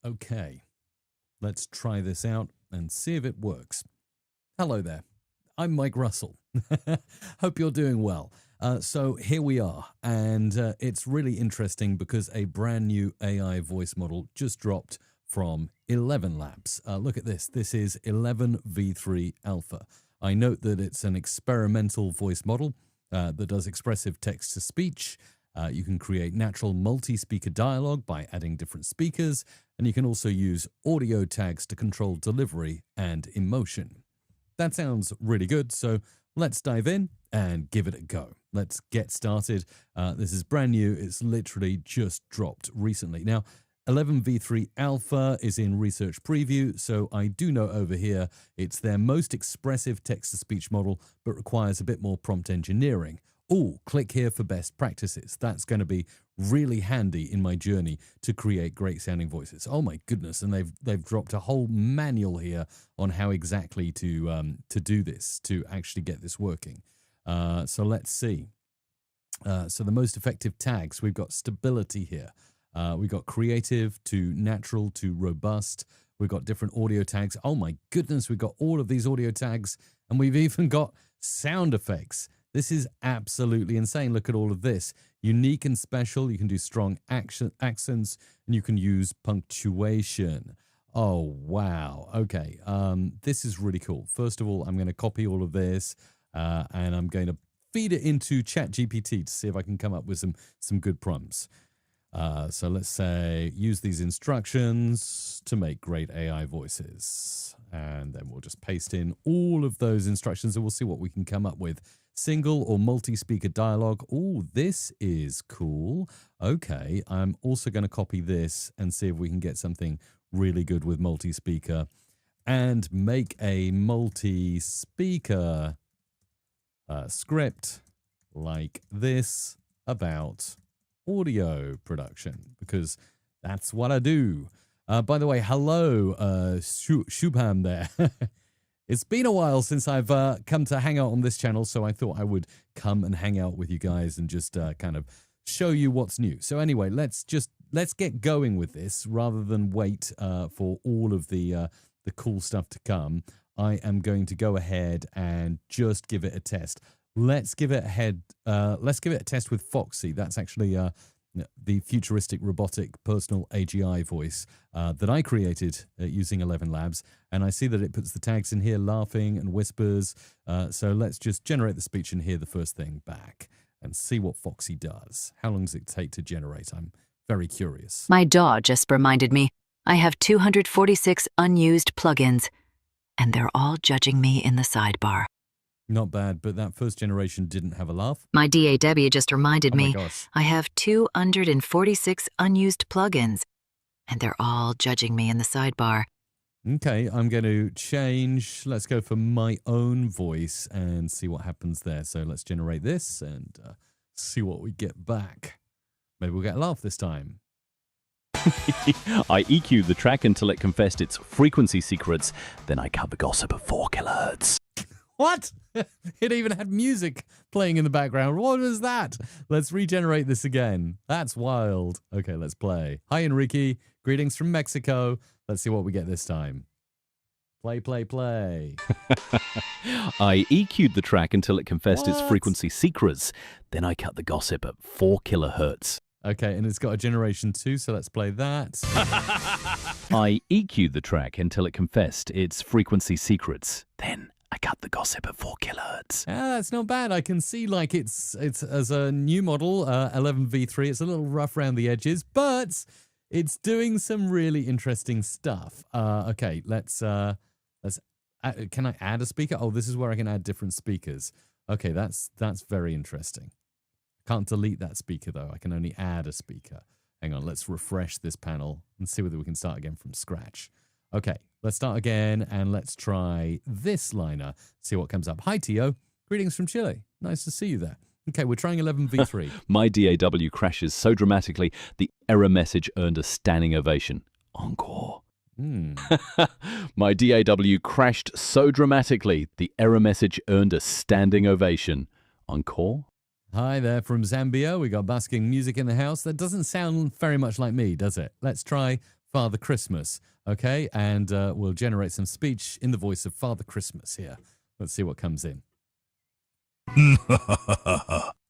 Okay, let's try this out and see if it works. Hello there, I'm Mike Russell. Hope you're doing well. So here we are, and it's really interesting because a brand new AI voice model just dropped from ElevenLabs. Look at this. This is 11v3 Alpha. I note that it's an experimental voice model that does expressive text-to-speech. You can create natural multi-speaker dialogue by adding different speakers, and you can also use audio tags to control delivery and emotion. That sounds really good, so let's dive in and give it a go. Let's get started. This is brand new. It's literally just dropped recently. Now, 11v3 Alpha is in research preview, so I do know over here it's their most expressive text-to-speech model, but requires a bit more prompt engineering. Oh, click here for best practices. That's going to be really handy in my journey to create great sounding voices. Oh my goodness, and they've dropped a whole manual here on how exactly to do this, to actually get this working. So let's see. So the most effective tags, we've got stability here. We've got creative to natural to robust. We've got different audio tags. Oh my goodness, we've got all of these audio tags, and we've even got sound effects. This is absolutely insane. Look at all of this. Unique and special. You can do strong accents, and you can use punctuation. Oh, wow. Okay. This is really cool. First of all, I'm going to copy all of this, and I'm going to feed it into ChatGPT to see if I can come up with some good prompts. So let's say, use these instructions to make great AI voices. And then we'll just paste in all of those instructions, and we'll see what we can come up with. Single or multi-speaker dialogue. Oh, this is cool. Okay, I'm also going to copy this and see if we can get something really good with multi-speaker and make a multi-speaker script like this about audio production, because that's what I do. By the way, hello, Shubham there. It's been a while since I've come to hang out on this channel, so I thought I would come and hang out with you guys and just kind of show you what's new. So anyway, let's get going with this rather than wait for all of the cool stuff to come. I am going to go ahead and just give it a test. Let's give it a test with Foxy. That's actually the futuristic robotic personal AGI voice that I created using ElevenLabs, and I see that it puts the tags in here, laughing and whispers. So let's just generate the speech and hear the first thing back and see what Foxy does. How long does it take to generate? I'm very curious. My DAW just reminded me I have 246 unused plugins, and they're all judging me in the sidebar. Not bad, but that first generation didn't have a laugh. My DAW just reminded me gosh. I have 246 unused plugins, and they're all judging me in the sidebar. Okay, I'm going to change. Let's go for my own voice and see what happens there. So let's generate this and see what we get back. Maybe we'll get a laugh this time. I EQ'd the track until it confessed its frequency secrets. Then I cut the gossip at 4 kilohertz. What? It even had music playing in the background. What was that? Let's regenerate this again. That's wild. Okay, let's play. Hi, Enrique. Greetings from Mexico. Let's see what we get this time. Play, play, play. I EQ'd the track until it confessed its frequency secrets. Then I cut the gossip at 4 kilohertz. Okay, and it's got a generation 2, so let's play that. I EQ'd the track until it confessed its frequency secrets. Then I cut the gossip at 4 kilohertz. Yeah, that's not bad. I can see like it's as a new model, 11v3. It's a little rough around the edges, but it's doing some really interesting stuff. Okay, let's can I add a speaker? Oh, this is where I can add different speakers. Okay, that's very interesting. Can't delete that speaker though. I can only add a speaker. Hang on, let's refresh this panel and see whether we can start again from scratch. Okay, let's start again and let's try this liner. See what comes up. Hi, Tio. Greetings from Chile. Nice to see you there. Okay, we're trying 11v3. My DAW crashes so dramatically, the error message earned a standing ovation. Encore. My DAW crashed so dramatically, the error message earned a standing ovation. Encore. Hi there from Zambia. We got basking music in the house. That doesn't sound very much like me, does it? Let's try Father Christmas, okay? And we'll generate some speech in the voice of Father Christmas here. Let's see what comes in.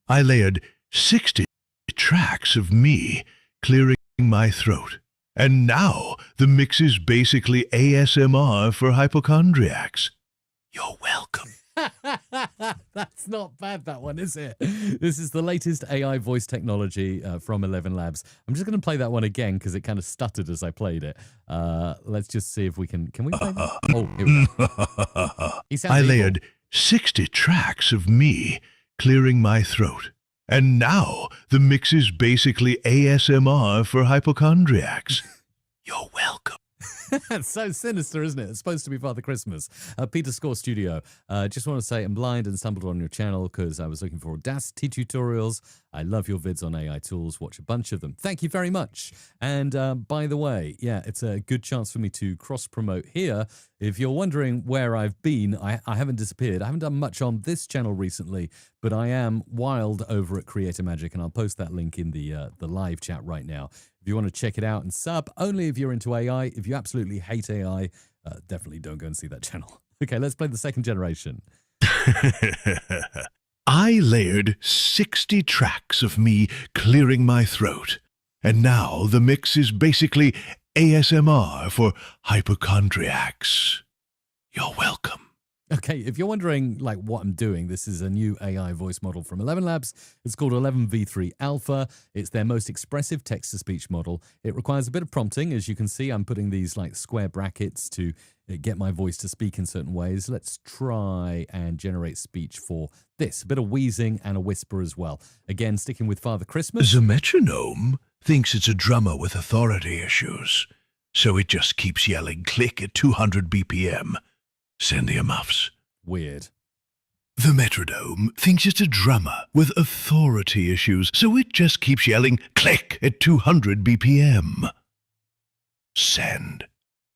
I layered 60 tracks of me clearing my throat. And now the mix is basically ASMR for hypochondriacs. You're welcome. That's not bad, that one, is it? This is the latest AI voice technology from ElevenLabs. I'm just going to play that one again because it kind of stuttered as I played it. Let's just see if we can we play that? Oh, here we go. He sounds I evil. layered 60 tracks of me clearing my throat. And now the mix is basically ASMR for hypochondriacs. You're welcome. That's so sinister, isn't it? It's supposed to be Father Christmas. Peter Score Studio. Just want to say I'm blind and stumbled on your channel because I was looking for Audacity tutorials. I love your vids on AI tools. Watch a bunch of them. Thank you very much. And by the way, yeah, it's a good chance for me to cross-promote here. If you're wondering where I've been, I haven't disappeared. I haven't done much on this channel recently, but I am wild over at Creator Magic, and I'll post that link in the live chat right now. If you want to check it out and sub, only if you're into AI. If you absolutely hate AI, definitely don't go and see that channel. Okay, let's play the second generation. I layered 60 tracks of me clearing my throat. And now the mix is basically ASMR for hypochondriacs. You're welcome. Okay, if you're wondering like what I'm doing, this is a new AI voice model from ElevenLabs. It's called 11v3 Alpha. It's their most expressive text-to-speech model. It requires a bit of prompting. As you can see, I'm putting these like square brackets to get my voice to speak in certain ways. Let's try and generate speech for this. A bit of wheezing and a whisper as well. Again, sticking with Father Christmas. The metronome thinks it's a drummer with authority issues, so it just keeps yelling click at 200 BPM. Send earmuffs. Weird. The metronome thinks it's a drummer with authority issues, so it just keeps yelling click at 200 BPM. Send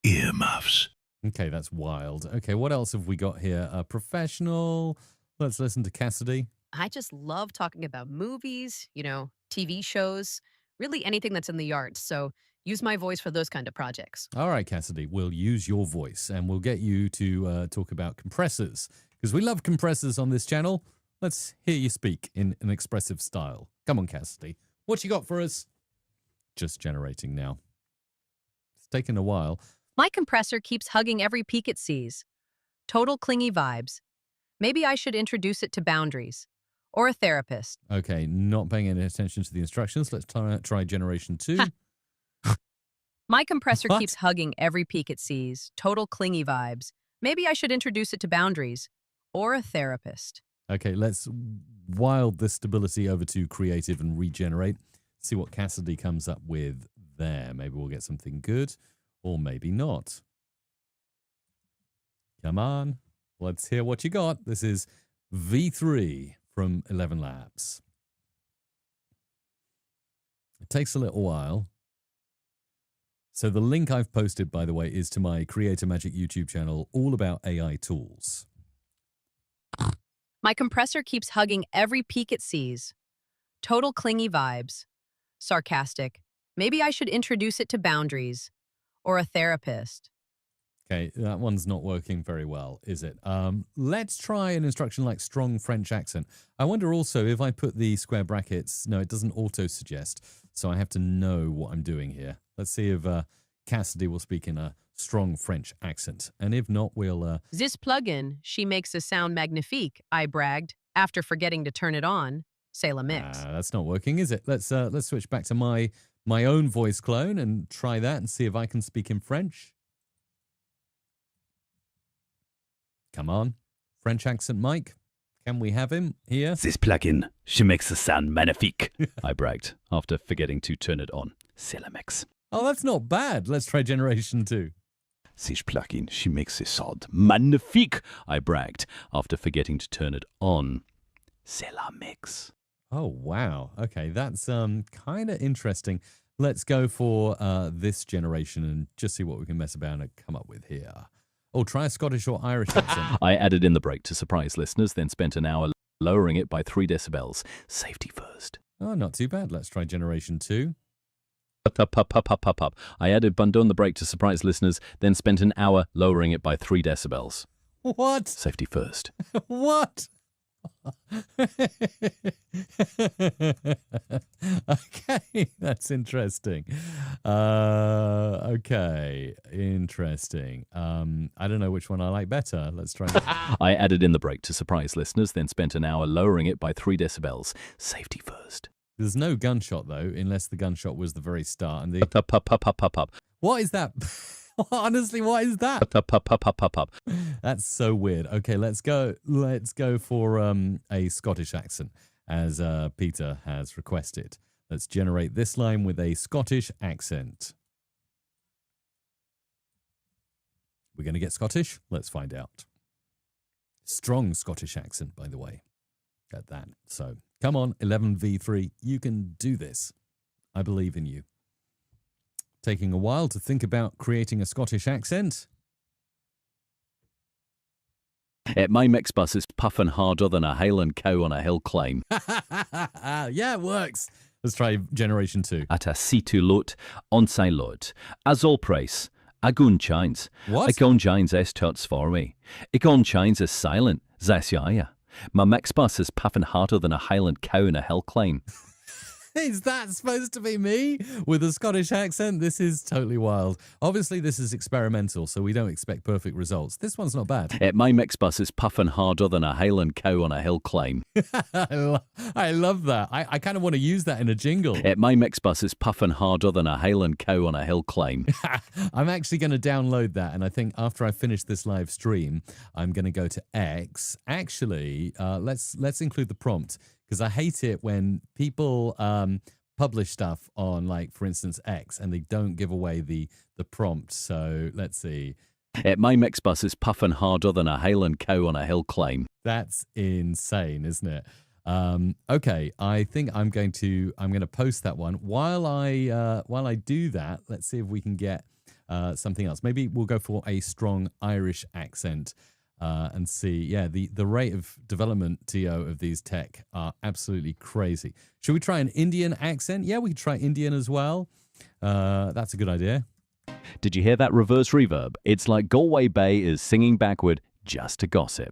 earmuffs. Okay, that's wild. Okay, what else have we got here? Professional. Let's listen to Cassidy. I just love talking about movies, TV shows, really anything that's in the arts. So use my voice for those kind of projects. All right, Cassidy, we'll use your voice and we'll get you to talk about compressors because we love compressors on this channel. Let's hear you speak in an expressive style. Come on, Cassidy. What you got for us? Just generating now. It's taken a while. My compressor keeps hugging every peak it sees. Total clingy vibes. Maybe I should introduce it to boundaries. Or a therapist. Okay, not paying any attention to the instructions. Let's try generation 2. My compressor What? keeps hugging every peak it sees. Total clingy vibes. Maybe I should introduce it to boundaries. Or a therapist. Okay, let's wild this stability over to creative and regenerate. See what Cassidy comes up with there. Maybe we'll get something good or maybe not. Come on, let's hear what you got. This is V3 from ElevenLabs. It takes a little while. So the link I've posted, by the way, is to my Creator Magic YouTube channel, all about AI tools. My compressor keeps hugging every peak it sees. Total clingy vibes. Sarcastic. Maybe I should introduce it to boundaries. Or a therapist. Okay, that one's not working very well, is it? Let's try an instruction like strong French accent. I wonder also if I put the square brackets, no, it doesn't auto-suggest, so I have to know what I'm doing here. Let's see if Cassidy will speak in a strong French accent, and if not, we'll... This plugin, she makes a sound magnifique, I bragged, after forgetting to turn it on. C'est la mix. That's not working, is it? Let's switch back to my own voice clone and try that and see if I can speak in French. Come on. French accent Mike. Can we have him here? This plugin, she makes a sound magnifique, I bragged, after forgetting to turn it on. C'est la mix. Oh, that's not bad. Let's try generation 2. This plugin, she makes a sound magnifique, I bragged, after forgetting to turn it on. C'est la mix. Oh, wow. Okay, that's kind of interesting. Let's go for this generation and just see what we can mess about and come up with here. Oh, try a Scottish or Irish accent. I added in the break to surprise listeners, then spent an hour lowering it by 3 decibels. Safety first. Oh, not too bad. Let's try generation 2. Up. I added bundle on the break to surprise listeners, then spent an hour lowering it by 3 decibels. What? Safety first. What? Okay, that's interesting. Okay, interesting. I don't know which one I like better. Let's try. I added in the break to surprise listeners, then spent an hour lowering it by 3 decibels. Safety first. There's no gunshot though, unless the gunshot was the very start. And the Up. what is that? Honestly, what is that? Up. That's so weird. Okay, let's go for a Scottish accent, as Peter has requested. Let's generate this line with a Scottish accent. We're going to get Scottish? Let's find out. Strong Scottish accent, by the way. At that. So, come on, 11v3. You can do this. I believe in you. Taking a while to think about creating a Scottish accent. My mix bus is puffing harder than a Highland cow on a hill climb. Yeah, it works. Let's try generation 2. At a situ lot, onside lot. As all price. A gun chines. What? A gun chines is tuts for me. A gun chines is silent. Zasya. My mix bus is puffing harder than a Highland cow on a hill climb. Is that supposed to be me with a Scottish accent? This is totally wild. Obviously, this is experimental, so we don't expect perfect results. This one's not bad. My mix bus is puffing harder than a Highland cow on a hill climb. I love that. I kind of want to use that in a jingle. My mix bus is puffing harder than a Highland cow on a hill climb. I'm actually going to download that, and I think after I finish this live stream, I'm going to go to X. Actually, let's include the prompt, because I hate it when people publish stuff on, like, for instance, X, and they don't give away the prompt. So let's see. My mix bus is puffing harder than a Highland cow on a hill climb. That's insane, isn't it? Okay, I think I'm going to post that one. While I do that, let's see if we can get something else. Maybe we'll go for a strong Irish accent. And see, yeah, the rate of development, Tio, of these tech are absolutely crazy. Should we try an Indian accent? Yeah, we could try Indian as well. That's a good idea. Did you hear that reverse reverb? It's like Galway Bay is singing backward just to gossip.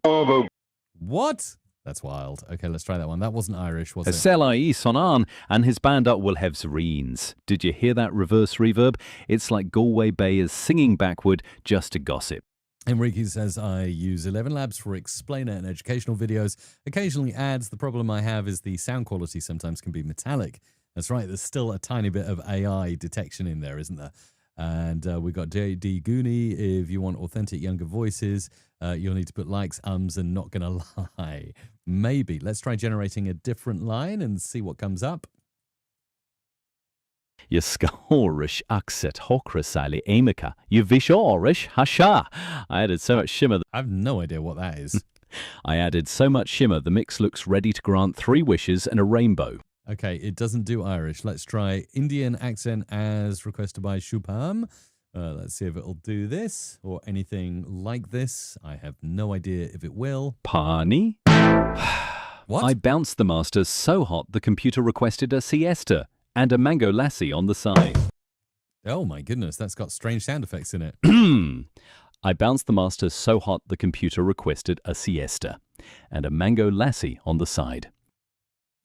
What? That's wild. Okay, let's try that one. That wasn't Irish, was it? Selai Sonan and his band up will have Serenes. Did you hear that reverse reverb? It's like Galway Bay is singing backward just to gossip. Enrique says, I use ElevenLabs for explainer and educational videos. Occasionally ads. The problem I have is the sound quality sometimes can be metallic. That's right. There's still a tiny bit of AI detection in there, isn't there? And we've got JD Goonie. If you want authentic younger voices, you'll need to put likes, and not going to lie. Maybe. Let's try generating a different line and see what comes up. Je skorish akset hokrasali amika. Je vishorish hasha. I added so much shimmer. I have no idea what that is. I added so much shimmer, the mix looks ready to grant 3 wishes and a rainbow. Okay, it doesn't do Irish. Let's try Indian accent as requested by Shubham. Let's see if it'll do this or anything like this. I have no idea if it will. Pani? What? I bounced the master so hot the computer requested a siesta. And a mango lassi on the side. Oh my goodness, that's got strange sound effects in it. I bounced the master so hot the computer requested a siesta. And a mango lassi on the side.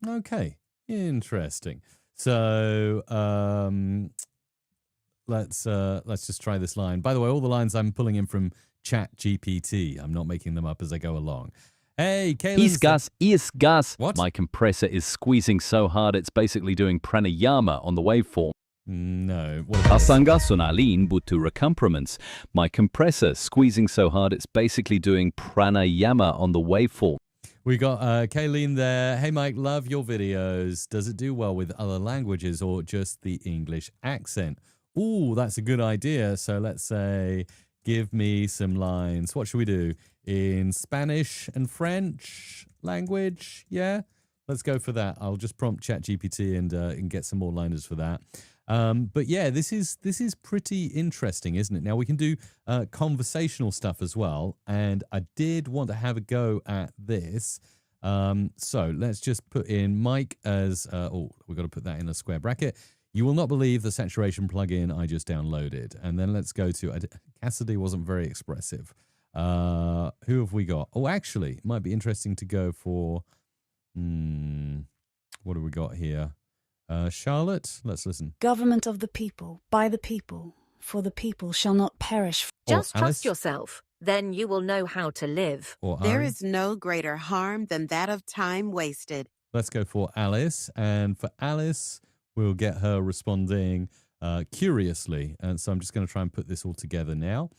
Okay, interesting. So let's just try this line. By the way, all the lines I'm pulling in from ChatGPT. I'm not making them up as I go along. Hey, Kaylin. Is gas. What? My compressor is squeezing so hard it's basically doing pranayama on the waveform. No. Asangasunalin butu recompriments. My compressor squeezing so hard it's basically doing pranayama on the waveform. We got Kayleen there. Hey, Mike, love your videos. Does it do well with other languages or just the English accent? Ooh, that's a good idea. So let's say, give me some lines. What should we do? In Spanish and French language? Yeah, let's go for that. I'll just prompt ChatGPT and get some more liners for that. But yeah, this is pretty interesting, isn't it? Now we can do conversational stuff as well, and I did want to have a go at this. So let's just put in Mike as we've got to put that in a square bracket. You will not believe the saturation plugin I just downloaded. And then let's go to Cassidy wasn't very expressive. Who have we got? Oh, actually, it might be interesting to go for what do we got here? Charlotte, let's listen. Government of the people, by the people, for the people shall not perish. Just Alice? trust yourself, then you will know how to live. Or There Ari? is no greater harm than that of time wasted. Let's go for Alice. And for Alice, we'll get her responding curiously. And so I'm just going to try and put this all together now.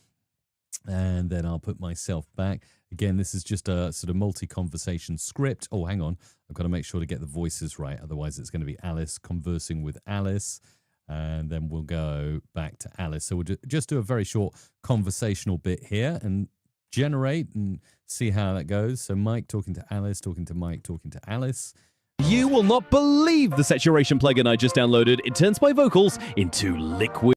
And then I'll put myself back. Again, this is just a sort of multi-conversation script. Oh, hang on. I've got to make sure to get the voices right. Otherwise, it's going to be Alice conversing with Alice. And then we'll go back to Alice. So we'll just do a very short conversational bit here and generate and see how that goes. So Mike talking to Alice, talking to Mike, talking to Alice. You will not believe the saturation plugin I just downloaded. It turns my vocals into liquid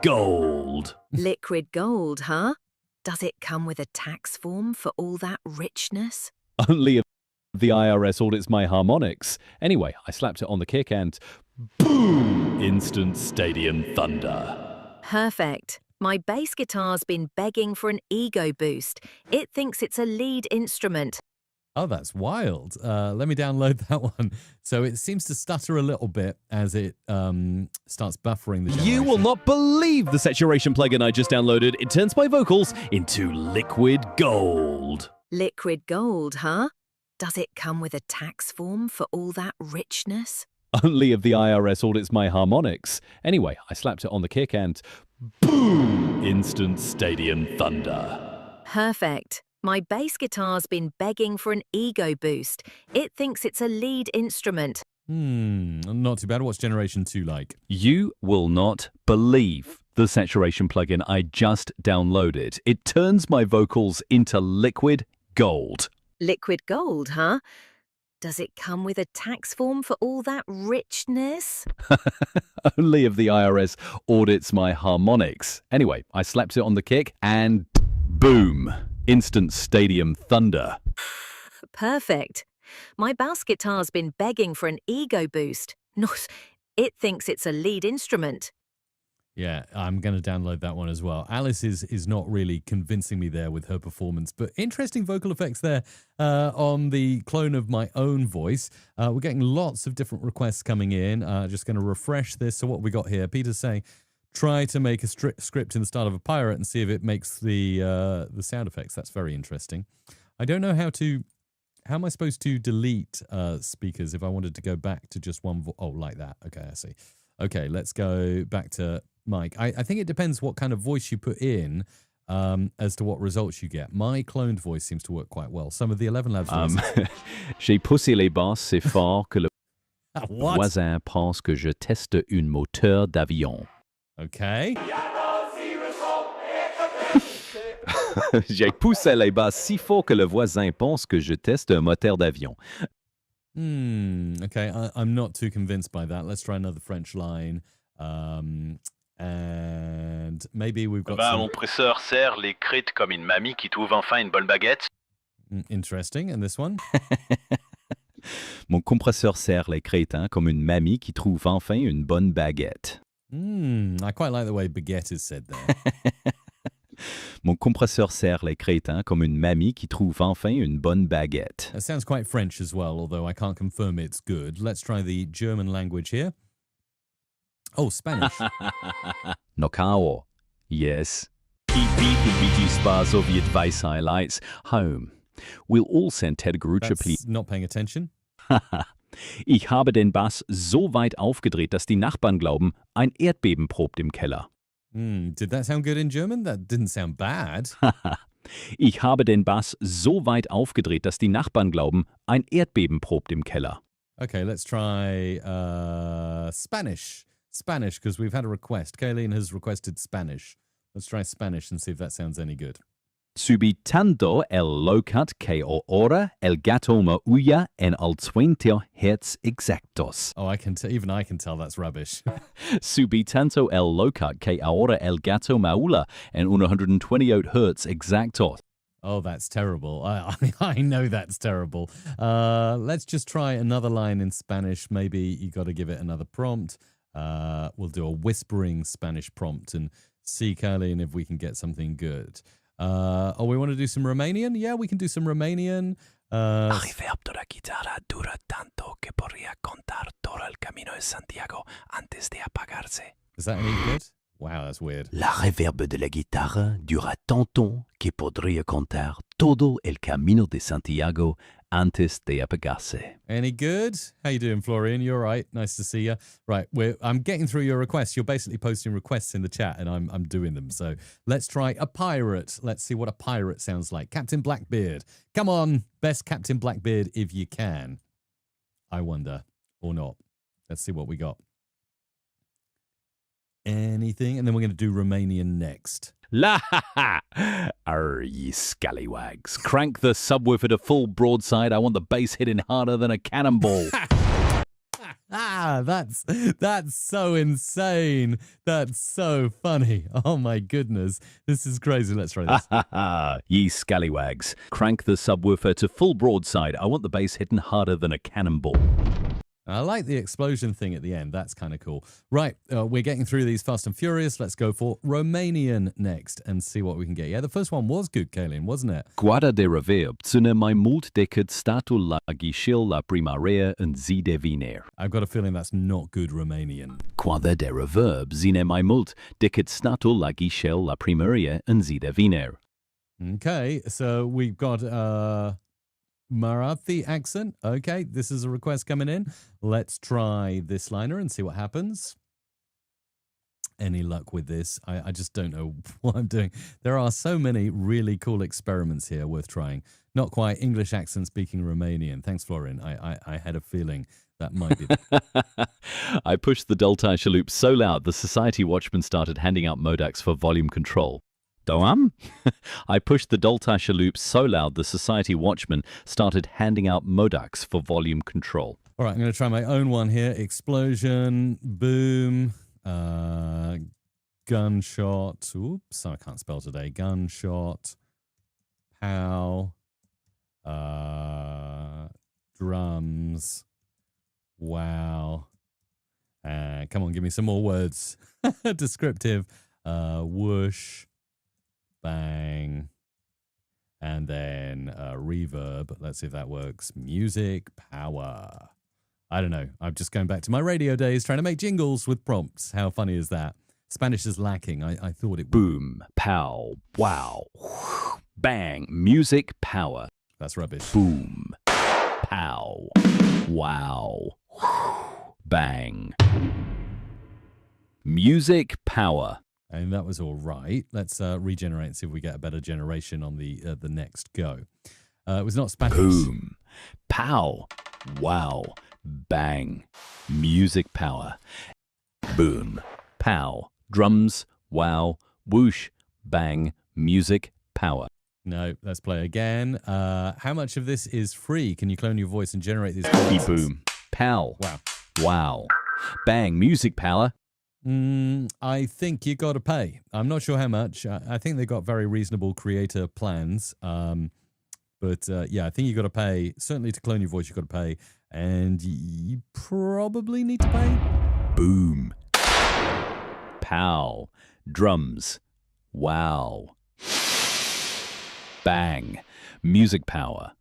gold. Liquid gold, huh? Does it come with a tax form for all that richness? Only if the IRS audits my harmonics. Anyway, I slapped it on the kick and boom! Instant stadium thunder. Perfect. My bass guitar's been begging for an ego boost. It thinks it's a lead instrument. Oh, that's wild. Let me download that one. So it seems to stutter a little bit as it starts buffering the generation. You will not believe the saturation plugin I just downloaded. It turns my vocals into liquid gold. Liquid gold, huh? Does it come with a tax form for all that richness? Only if the IRS audits my harmonics. Anyway, I slapped it on the kick and boom! Instant stadium thunder. Perfect. My bass guitar's been begging for an ego boost. It thinks it's a lead instrument. Not too bad. What's Generation 2 like? You will not believe the saturation plugin I just downloaded. It turns my vocals into liquid gold. Liquid gold, huh? Does it come with a tax form for all that richness? Only if the IRS audits my harmonics. Anyway, I slapped it on the kick and boom! Instant stadium thunder. Perfect. My bass guitar's been begging for an ego boost. Not, it thinks it's a lead instrument. Yeah, I'm going to download that one as well. Alice is not really convincing me there with her performance, but interesting vocal effects there on the clone of my own voice. We're getting lots of different requests coming in. Just going to refresh this. So what we got here, Peter's saying, try to make a script in the style of a pirate and see if it makes the sound effects. That's very interesting. I don't know how am I supposed to delete speakers if I wanted to go back to just one oh, like that. Okay, I see. Okay, let's go back to Mike. I think it depends what kind of voice you put in as to what results you get. My cloned voice seems to work quite well. Some of the ElevenLabs voices. J'ai poussé les basses si fort que le voisin pense que je teste une moteur d'avion. Okay. J'ai poussé les basses si fort que le voisin pense que je teste un moteur d'avion. Okay, I'm not too convinced by that. Let's try another French line. And maybe we've got Mon presseur serre les crites comme une mamie qui trouve enfin une bonne baguette. Interesting. And this one? Mon compresseur serre les crétins comme une mamie qui trouve enfin une bonne baguette. I quite like the way baguette is said there. Mon compresseur serre les crétins comme une mamie qui trouve enfin une bonne baguette. That sounds quite French as well, although I can't confirm it's good. Let's try the German language here. Oh, Spanish. Nokao. Yes. Spa Soviet Vice Highlights. Home. We'll all send Ted Grucha, please. Not paying attention. Ich habe den Bass so weit aufgedreht, dass die Nachbarn glauben, ein Erdbeben probt im Keller. Did that sound good in German? That didn't sound bad. Ich habe den Bass so weit aufgedreht, dass die Nachbarn glauben, ein Erdbeben probt im Keller. Okay, let's try Spanish. Spanish, because we've had a request. Kayleen has requested Spanish. Let's try Spanish and see if that sounds any good. Subitando el locat que ora el gato maulla en al 20 hertz exactos. Oh, even I can tell that's rubbish. Subitando el locat que ahora el gato maulla en 128 hertz exactos. Oh, that's terrible. I know that's terrible. Let's just try another line in Spanish. Maybe you got to give it another prompt. We'll do a whispering Spanish prompt and see, Carlene, if we can get something good. We want to do some Romanian? Yeah, we can do some Romanian. La reverb de la guitarra dura tanto que podría contar todo el camino de Santiago antes de apagarse. Is that any good? Wow, that's weird. La reverb de la guitarra dura tanto que podría contar todo el camino de Santiago antes de apagarse. Any good? How you doing, Florian? You all right? Nice to see you. Right, I'm getting through your requests. You're basically posting requests in the chat, and I'm doing them. So let's try a pirate. Let's see what a pirate sounds like. Captain Blackbeard. Come on, best Captain Blackbeard if you can. I wonder, or not. Let's see what we got. Anything, and then we're going to do Romanian next. La ha ha! Arr, ye scallywags. Crank the subwoofer to full broadside. I want the bass hitting harder than a cannonball. That's so insane. That's so funny. Oh my goodness. This is crazy. Let's try this. Ha ha ha! Ye scallywags. Crank the subwoofer to full broadside. I want the bass hitting harder than a cannonball. I like the explosion thing at the end. That's kind of cool. Right, we're getting through these fast and furious. Let's go for Romanian next and see what we can get. Yeah, the first one was good, Kaylin, wasn't it? Guarda de reverb ține mai mult decât statul la ghișel la primărie în zi de vineri. I've got a feeling that's not good Romanian. Guarda de reverb ține mai mult decât statul la ghișel la primărie în zi de vineri. Okay, so we've got Marathi accent. Okay, this is a request coming in. Let's try this liner and see what happens. Any luck with this? I just don't know what I'm doing. There are so many really cool experiments here worth trying. Not quite English accent speaking Romanian. Thanks, Florin. I had a feeling that might be. I pushed the Delta loop so loud the Society Watchman started handing out modacs for volume control. Doam? I pushed the Doltash loop so loud the Society Watchman started handing out modacs for volume control. All right, I'm going to try my own one here. Explosion, boom, gunshot. Oops, I can't spell today. Gunshot, pow, drums, wow. Come on, give me some more words. Descriptive, whoosh. Bang, and then reverb. Let's see if that works. Music, power. I don't know. I'm just going back to my radio days trying to make jingles with prompts. How funny is that? Spanish is lacking. I thought it would. Boom, pow, wow, bang, music, power. That's rubbish. Boom, pow, wow, bang. Music, power. And that was all right. Let's regenerate and see if we get a better generation on the next go. It was not Spanish. Boom, pow, wow, bang, music, power. Boom, pow, drums, wow, whoosh, bang, music, power. No, let's play again. How much of this is free? Can you clone your voice and generate these? Boom, pow, wow, wow, bang, music, power. I think you got to pay. I'm not sure how much. I think they got very reasonable creator plans. But yeah, I think you got to pay. Certainly to clone your voice, you got to pay. And you probably need to pay. Boom. Pow. Drums. Wow. Bang. Music power.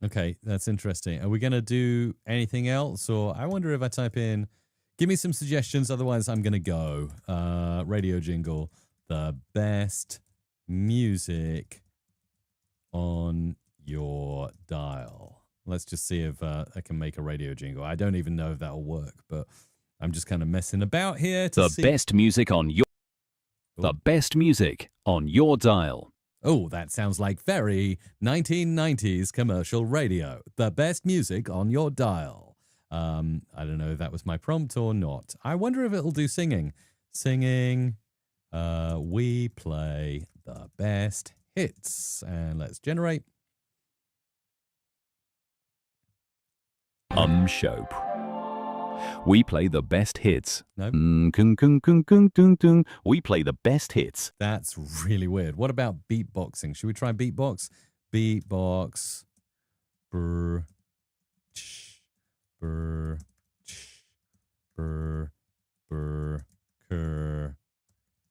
Okay, that's interesting. Are we going to do anything else? Or I wonder if I type in... Give me some suggestions, otherwise I'm going to go. Radio jingle, the best music on your dial. Let's just see if I can make a radio jingle. I don't even know if that'll work, but I'm just kind of messing about here to see. The best music on your... The best music on your dial. Oh, that sounds like very 1990s commercial radio. The best music on your dial. I don't know if that was my prompt or not. I wonder if it'll do singing. Singing, we play the best hits. And let's generate. Show. We play the best hits. No. We play the best hits. That's really weird. What about beatboxing? Should we try beatbox? Beatbox. Brr. Brr, brr,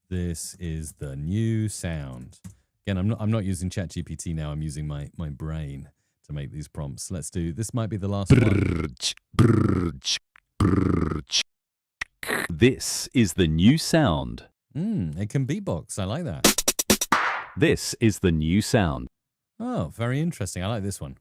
This is the new sound. Again, I'm not using ChatGPT now. I'm using my brain to make these prompts. Let's do, this might be the last one. This is the new sound. It can beatbox. I like that. This is the new sound. Oh, very interesting. I like this one.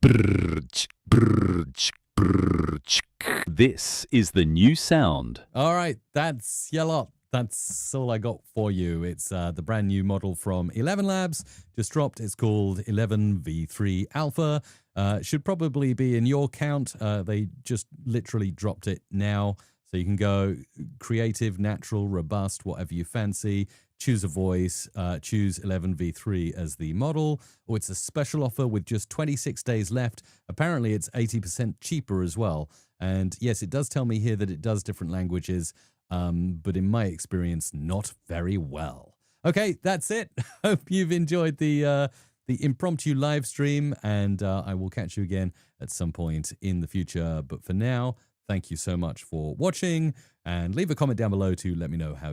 This is the new sound. All right, that's your lot. That's all I got for you. It's the brand new model from ElevenLabs. Just dropped. It's called 11v3 Alpha. Should probably be in your count. They just literally dropped it now. So you can go creative, natural, robust, whatever you fancy. Choose a voice, choose 11v3 as the model, or it's a special offer with just 26 days left. Apparently it's 80% cheaper as well. And yes, it does tell me here that it does different languages, but in my experience, not very well. Okay, that's it. Hope you've enjoyed the impromptu live stream, and I will catch you again at some point in the future. But for now, thank you so much for watching, and leave a comment down below to let me know how